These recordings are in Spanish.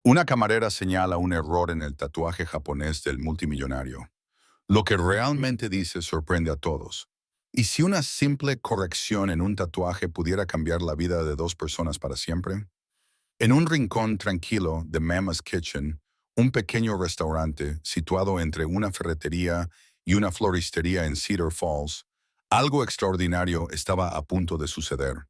Una camarera señala un error en el tatuaje japonés del multimillonario. Lo que realmente dice sorprende a todos. ¿Y si una simple corrección en un tatuaje pudiera cambiar la vida de dos personas para siempre? En un rincón tranquilo de Mama's Kitchen, un pequeño restaurante situado entre una ferretería y una floristería en Cedar Falls, algo extraordinario estaba a punto de suceder.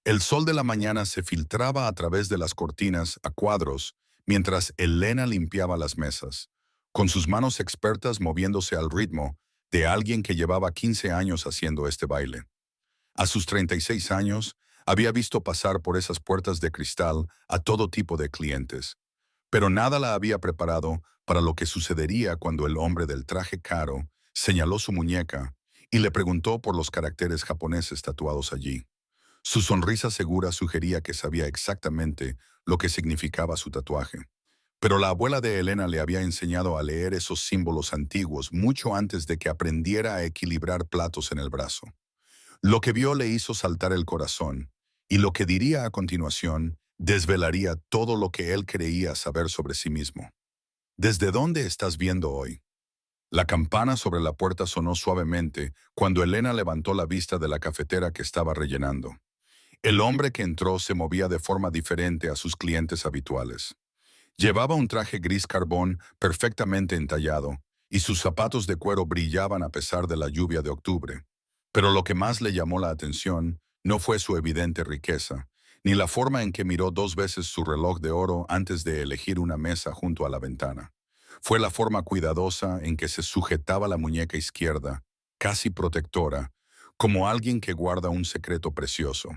El sol de la mañana se filtraba a través de las cortinas a cuadros mientras Elena limpiaba las mesas, con sus manos expertas moviéndose al ritmo de alguien que llevaba 15 años haciendo este baile. A sus 36 años, había visto pasar por esas puertas de cristal a todo tipo de clientes, pero nada la había preparado para lo que sucedería cuando el hombre del traje caro señaló su muñeca y le preguntó por los caracteres japoneses tatuados allí. Su sonrisa segura sugería que sabía exactamente lo que significaba su tatuaje. Pero la abuela de Elena le había enseñado a leer esos símbolos antiguos mucho antes de que aprendiera a equilibrar platos en el brazo. Lo que vio le hizo saltar el corazón, y lo que diría a continuación desvelaría todo lo que él creía saber sobre sí mismo. ¿Desde dónde estás viendo hoy? La campana sobre la puerta sonó suavemente cuando Elena levantó la vista de la cafetera que estaba rellenando. El hombre que entró se movía de forma diferente a sus clientes habituales. Llevaba un traje gris carbón perfectamente entallado, y sus zapatos de cuero brillaban a pesar de la lluvia de octubre. Pero lo que más le llamó la atención no fue su evidente riqueza, ni la forma en que miró dos veces su reloj de oro antes de elegir una mesa junto a la ventana. Fue la forma cuidadosa en que se sujetaba la muñeca izquierda, casi protectora, como alguien que guarda un secreto precioso.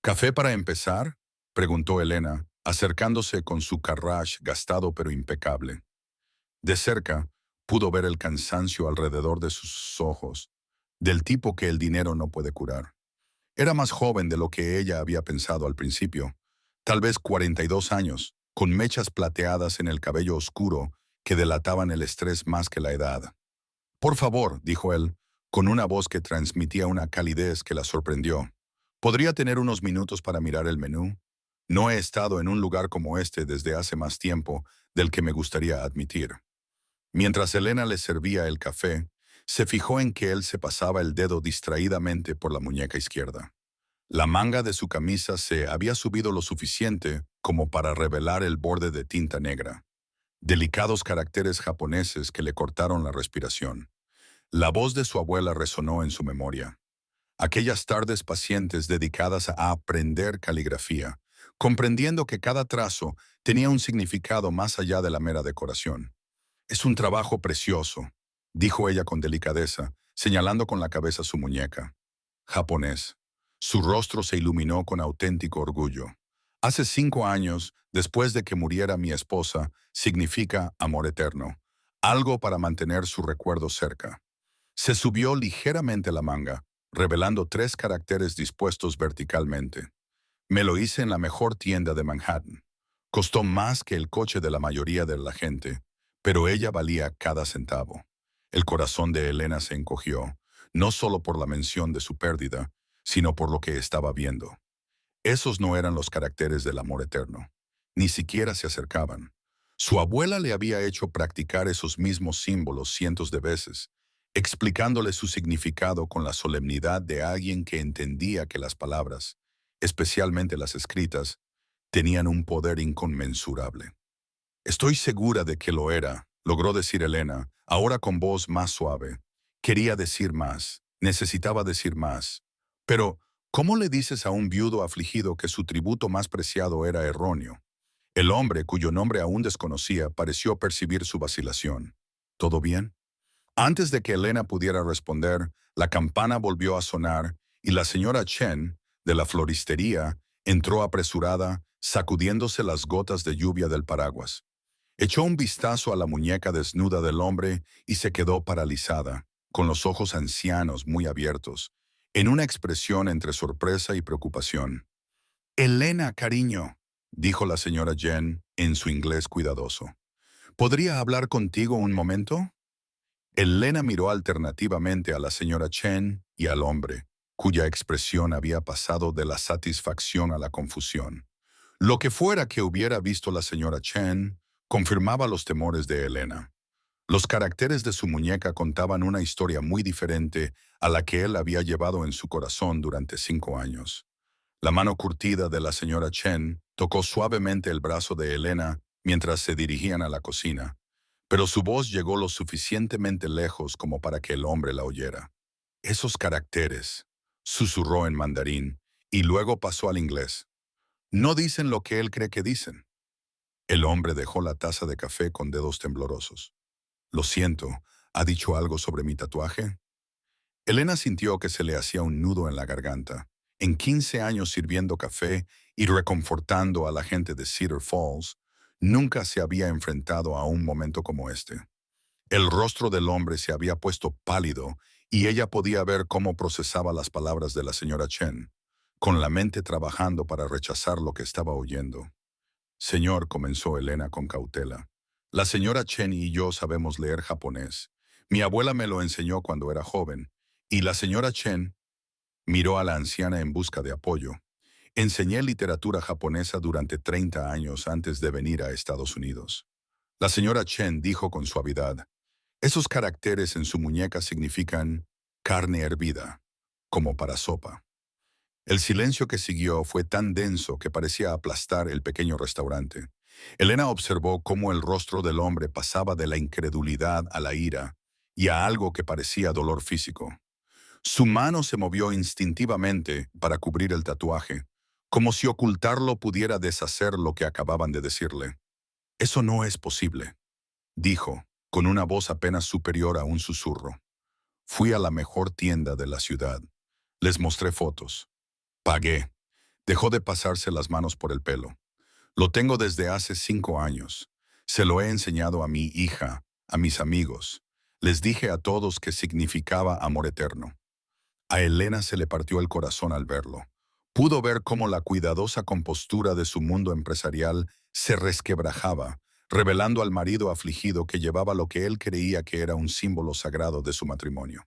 ¿Café para empezar?, preguntó Elena, acercándose con su carrache gastado pero impecable. De cerca, pudo ver el cansancio alrededor de sus ojos, del tipo que el dinero no puede curar. Era más joven de lo que ella había pensado al principio, tal vez 42 años, con mechas plateadas en el cabello oscuro que delataban el estrés más que la edad. Por favor, dijo él, con una voz que transmitía una calidez que la sorprendió. ¿Podría tener unos minutos para mirar el menú? No he estado en un lugar como este desde hace más tiempo del que me gustaría admitir. Mientras Elena le servía el café, se fijó en que él se pasaba el dedo distraídamente por la muñeca izquierda. La manga de su camisa se había subido lo suficiente como para revelar el borde de tinta negra. Delicados caracteres japoneses que le cortaron la respiración. La voz de su abuela resonó en su memoria. Aquellas tardes pacientes dedicadas a aprender caligrafía, comprendiendo que cada trazo tenía un significado más allá de la mera decoración. Es un trabajo precioso, dijo ella con delicadeza, señalando con la cabeza su muñeca. Japonés. Su rostro se iluminó con auténtico orgullo. Hace 5 años, después de que muriera mi esposa, significa amor eterno, algo para mantener su recuerdo cerca. Se subió ligeramente la manga, revelando 3 caracteres dispuestos verticalmente. Me lo hice en la mejor tienda de Manhattan. Costó más que el coche de la mayoría de la gente, pero ella valía cada centavo. El corazón de Elena se encogió, no solo por la mención de su pérdida, sino por lo que estaba viendo. Esos no eran los caracteres del amor eterno. Ni siquiera se acercaban. Su abuela le había hecho practicar esos mismos símbolos cientos de veces, explicándole su significado con la solemnidad de alguien que entendía que las palabras, especialmente las escritas, tenían un poder inconmensurable. Estoy segura de que lo era, logró decir Elena, ahora con voz más suave. Quería decir más, necesitaba decir más. Pero, ¿cómo le dices a un viudo afligido que su tributo más preciado era erróneo? El hombre, cuyo nombre aún desconocía, pareció percibir su vacilación. ¿Todo bien? Antes de que Elena pudiera responder, la campana volvió a sonar y la señora Chen, de la floristería, entró apresurada, sacudiéndose las gotas de lluvia del paraguas. Echó un vistazo a la muñeca desnuda del hombre y se quedó paralizada, con los ojos ancianos muy abiertos, en una expresión entre sorpresa y preocupación. «Elena, cariño», dijo la señora Chen en su inglés cuidadoso. «¿Podría hablar contigo un momento?» Elena miró alternativamente a la señora Chen y al hombre, cuya expresión había pasado de la satisfacción a la confusión. Lo que fuera que hubiera visto la señora Chen confirmaba los temores de Elena. Los caracteres de su muñeca contaban una historia muy diferente a la que él había llevado en su corazón durante 5 años. La mano curtida de la señora Chen tocó suavemente el brazo de Elena mientras se dirigían a la cocina, pero su voz llegó lo suficientemente lejos como para que el hombre la oyera. Esos caracteres, susurró en mandarín, y luego pasó al inglés. No dicen lo que él cree que dicen. El hombre dejó la taza de café con dedos temblorosos. Lo siento, ¿ha dicho algo sobre mi tatuaje? Elena sintió que se le hacía un nudo en la garganta. En 15 años sirviendo café y reconfortando a la gente de Cedar Falls, nunca se había enfrentado a un momento como este. El rostro del hombre se había puesto pálido y ella podía ver cómo procesaba las palabras de la señora Chen, con la mente trabajando para rechazar lo que estaba oyendo. Señor, comenzó Elena con cautela, la señora Chen y yo sabemos leer japonés. Mi abuela me lo enseñó cuando era joven, y la señora Chen miró a la anciana en busca de apoyo. Enseñé literatura japonesa durante 30 años antes de venir a Estados Unidos. La señora Chen dijo con suavidad, esos caracteres en su muñeca significan carne hervida, como para sopa. El silencio que siguió fue tan denso que parecía aplastar el pequeño restaurante. Elena observó cómo el rostro del hombre pasaba de la incredulidad a la ira y a algo que parecía dolor físico. Su mano se movió instintivamente para cubrir el tatuaje, como si ocultarlo pudiera deshacer lo que acababan de decirle. Eso no es posible, dijo, con una voz apenas superior a un susurro. Fui a la mejor tienda de la ciudad. Les mostré fotos. Pagué. Dejó de pasarse las manos por el pelo. Lo tengo desde hace 5 años. Se lo he enseñado a mi hija, a mis amigos. Les dije a todos que significaba amor eterno. A Elena se le partió el corazón al verlo. Pudo ver cómo la cuidadosa compostura de su mundo empresarial se resquebrajaba, revelando al marido afligido que llevaba lo que él creía que era un símbolo sagrado de su matrimonio.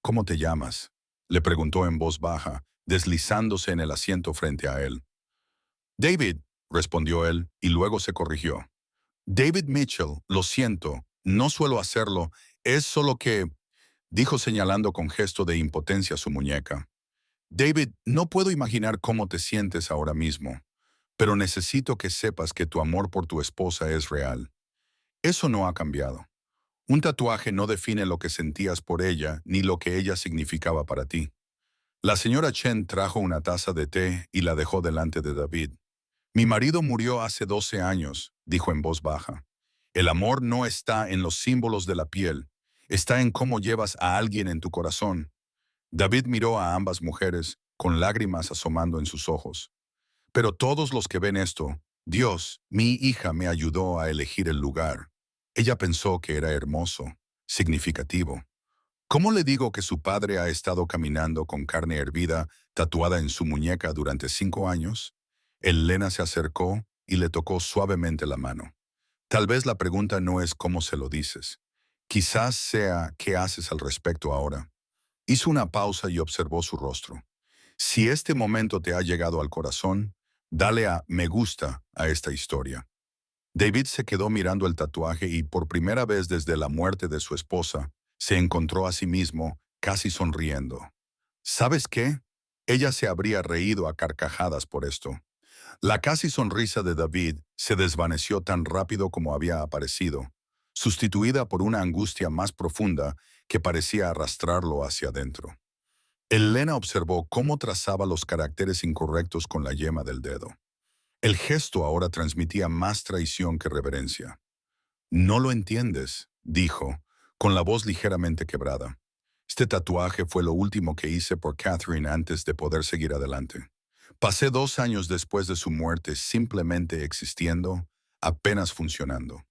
¿Cómo te llamas?, le preguntó en voz baja, deslizándose en el asiento frente a él. David, respondió él, y luego se corrigió. David Mitchell, lo siento, no suelo hacerlo, es solo que, dijo señalando con gesto de impotencia su muñeca. David, no puedo imaginar cómo te sientes ahora mismo, pero necesito que sepas que tu amor por tu esposa es real. Eso no ha cambiado. Un tatuaje no define lo que sentías por ella ni lo que ella significaba para ti. La señora Chen trajo una taza de té y la dejó delante de David. Mi marido murió hace 12 años, dijo en voz baja. El amor no está en los símbolos de la piel, está en cómo llevas a alguien en tu corazón. David miró a ambas mujeres, con lágrimas asomando en sus ojos. Pero todos los que ven esto, Dios, mi hija me ayudó a elegir el lugar. Ella pensó que era hermoso, significativo. ¿Cómo le digo que su padre ha estado caminando con carne hervida tatuada en su muñeca durante 5 años? Elena se acercó y le tocó suavemente la mano. Tal vez la pregunta no es cómo se lo dices. Quizás sea qué haces al respecto ahora. Hizo una pausa y observó su rostro. Si este momento te ha llegado al corazón, dale a me gusta a esta historia. David se quedó mirando el tatuaje y por primera vez desde la muerte de su esposa, se encontró a sí mismo, casi sonriendo. ¿Sabes qué? Ella se habría reído a carcajadas por esto. La casi sonrisa de David se desvaneció tan rápido como había aparecido, sustituida por una angustia más profunda que parecía arrastrarlo hacia adentro. Elena observó cómo trazaba los caracteres incorrectos con la yema del dedo. El gesto ahora transmitía más traición que reverencia. No lo entiendes, dijo, con la voz ligeramente quebrada. Este tatuaje fue lo último que hice por Catherine antes de poder seguir adelante. Pasé 2 años después de su muerte simplemente existiendo, apenas funcionando.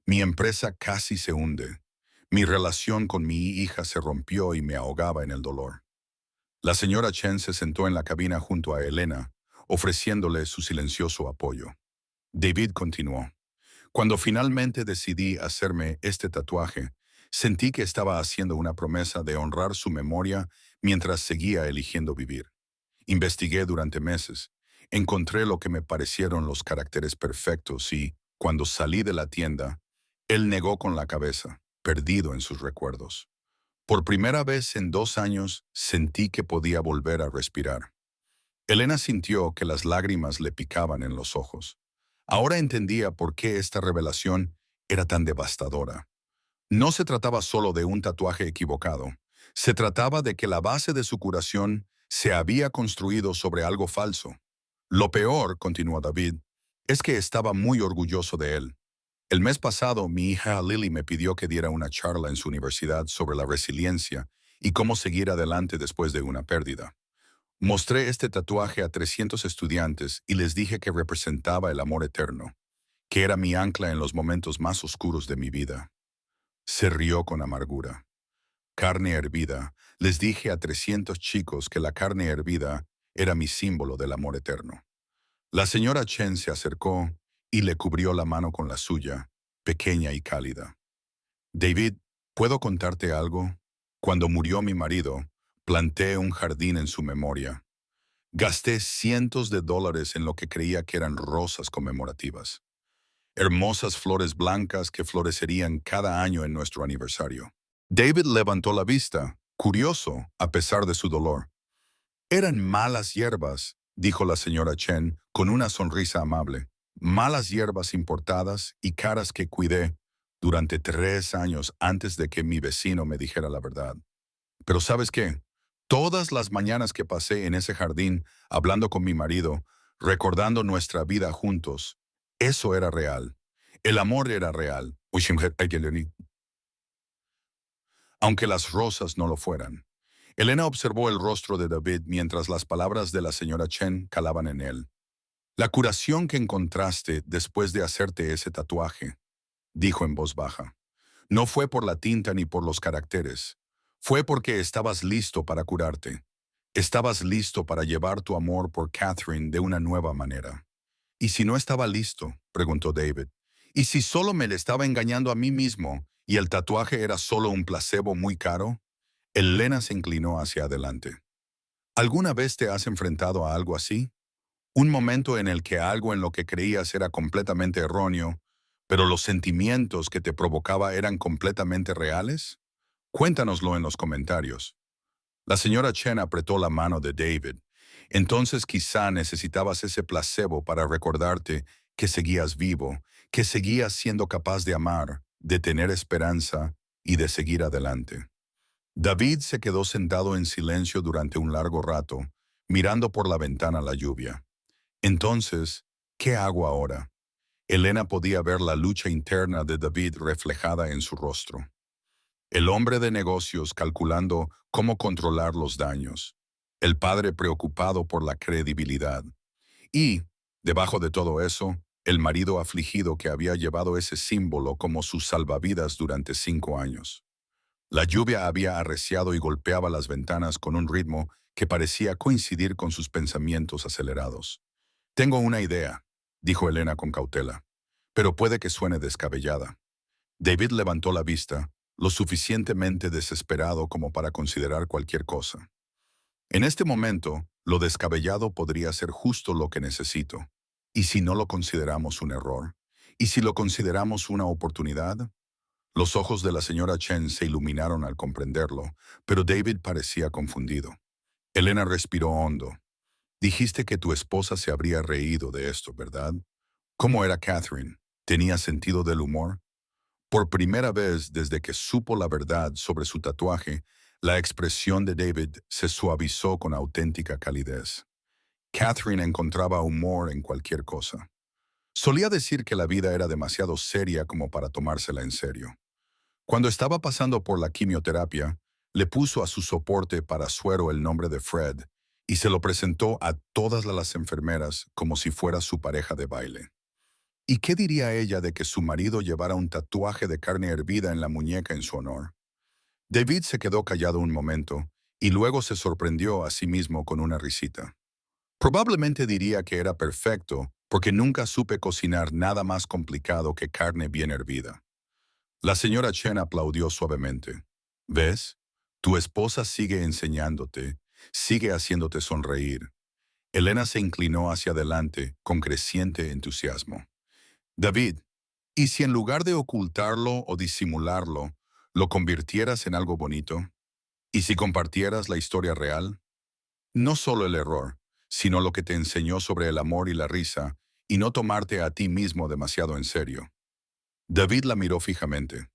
Mi empresa casi se hunde. Mi relación con mi hija se rompió y me ahogaba en el dolor. La señora Chen se sentó en la cabina junto a Elena, ofreciéndole su silencioso apoyo. David continuó. Cuando finalmente decidí hacerme este tatuaje, sentí que estaba haciendo una promesa de honrar su memoria mientras seguía eligiendo vivir. Investigué durante meses. Encontré lo que me parecieron los caracteres perfectos y, cuando salí de la tienda, él negó con la cabeza, perdido en sus recuerdos. Por primera vez en 2 años sentí que podía volver a respirar. Elena sintió que las lágrimas le picaban en los ojos. Ahora entendía por qué esta revelación era tan devastadora. No se trataba solo de un tatuaje equivocado. Se trataba de que la base de su curación se había construido sobre algo falso. Lo peor, continuó David, es que estaba muy orgulloso de él. El mes pasado, mi hija Lily me pidió que diera una charla en su universidad sobre la resiliencia y cómo seguir adelante después de una pérdida. Mostré este tatuaje a 300 estudiantes y les dije que representaba el amor eterno, que era mi ancla en los momentos más oscuros de mi vida. Se rió con amargura. Carne hervida. Les dije a 300 chicos que la carne hervida era mi símbolo del amor eterno. La señora Chen se acercó y le cubrió la mano con la suya, pequeña y cálida. David, ¿puedo contarte algo? Cuando murió mi marido, planté un jardín en su memoria. Gasté cientos de dólares en lo que creía que eran rosas conmemorativas. Hermosas flores blancas que florecerían cada año en nuestro aniversario. David levantó la vista, curioso, a pesar de su dolor. Eran malas hierbas, dijo la señora Chen con una sonrisa amable. Malas hierbas importadas y caras que cuidé durante 3 años antes de que mi vecino me dijera la verdad. Pero ¿sabes qué? Todas las mañanas que pasé en ese jardín hablando con mi marido, recordando nuestra vida juntos, eso era real. El amor era real, aunque las rosas no lo fueran. Elena observó el rostro de David mientras las palabras de la señora Chen calaban en él. La curación que encontraste después de hacerte ese tatuaje, dijo en voz baja, no fue por la tinta ni por los caracteres. Fue porque estabas listo para curarte. Estabas listo para llevar tu amor por Catherine de una nueva manera. ¿Y si no estaba listo? Preguntó David. ¿Y si solo me le estaba engañando a mí mismo y el tatuaje era solo un placebo muy caro? Elena se inclinó hacia adelante. ¿Alguna vez te has enfrentado a algo así? Un momento en el que algo en lo que creías era completamente erróneo, pero los sentimientos que te provocaba eran completamente reales? Cuéntanoslo en los comentarios. La señora Chen apretó la mano de David. Entonces quizá necesitabas ese placebo para recordarte que seguías vivo, que seguías siendo capaz de amar, de tener esperanza y de seguir adelante. David se quedó sentado en silencio durante un largo rato, mirando por la ventana la lluvia. Entonces, ¿qué hago ahora? Elena podía ver la lucha interna de David reflejada en su rostro. El hombre de negocios calculando cómo controlar los daños. El padre preocupado por la credibilidad. Y, debajo de todo eso, el marido afligido que había llevado ese símbolo como sus salvavidas durante 5 años. La lluvia había arreciado y golpeaba las ventanas con un ritmo que parecía coincidir con sus pensamientos acelerados. Tengo una idea, dijo Elena con cautela, pero puede que suene descabellada. David levantó la vista, lo suficientemente desesperado como para considerar cualquier cosa. En este momento, lo descabellado podría ser justo lo que necesito. ¿Y si no lo consideramos un error? ¿Y si lo consideramos una oportunidad? Los ojos de la señora Chen se iluminaron al comprenderlo, pero David parecía confundido. Elena respiró hondo. Dijiste que tu esposa se habría reído de esto, ¿verdad? ¿Cómo era Catherine? ¿Tenía sentido del humor? Por primera vez desde que supo la verdad sobre su tatuaje, la expresión de David se suavizó con auténtica calidez. Catherine encontraba humor en cualquier cosa. Solía decir que la vida era demasiado seria como para tomársela en serio. Cuando estaba pasando por la quimioterapia, le puso a su soporte para suero el nombre de Fred y se lo presentó a todas las enfermeras como si fuera su pareja de baile. ¿Y qué diría ella de que su marido llevara un tatuaje de carne hervida en la muñeca en su honor? David se quedó callado un momento y luego se sorprendió a sí mismo con una risita. Probablemente diría que era perfecto porque nunca supe cocinar nada más complicado que carne bien hervida. La señora Chen aplaudió suavemente. ¿Ves? Tu esposa sigue enseñándote, sigue haciéndote sonreír. Elena se inclinó hacia adelante con creciente entusiasmo. David, ¿y si en lugar de ocultarlo o disimularlo, lo convirtieras en algo bonito? ¿Y si compartieras la historia real? No solo el error, sino lo que te enseñó sobre el amor y la risa, y no tomarte a ti mismo demasiado en serio. David la miró fijamente.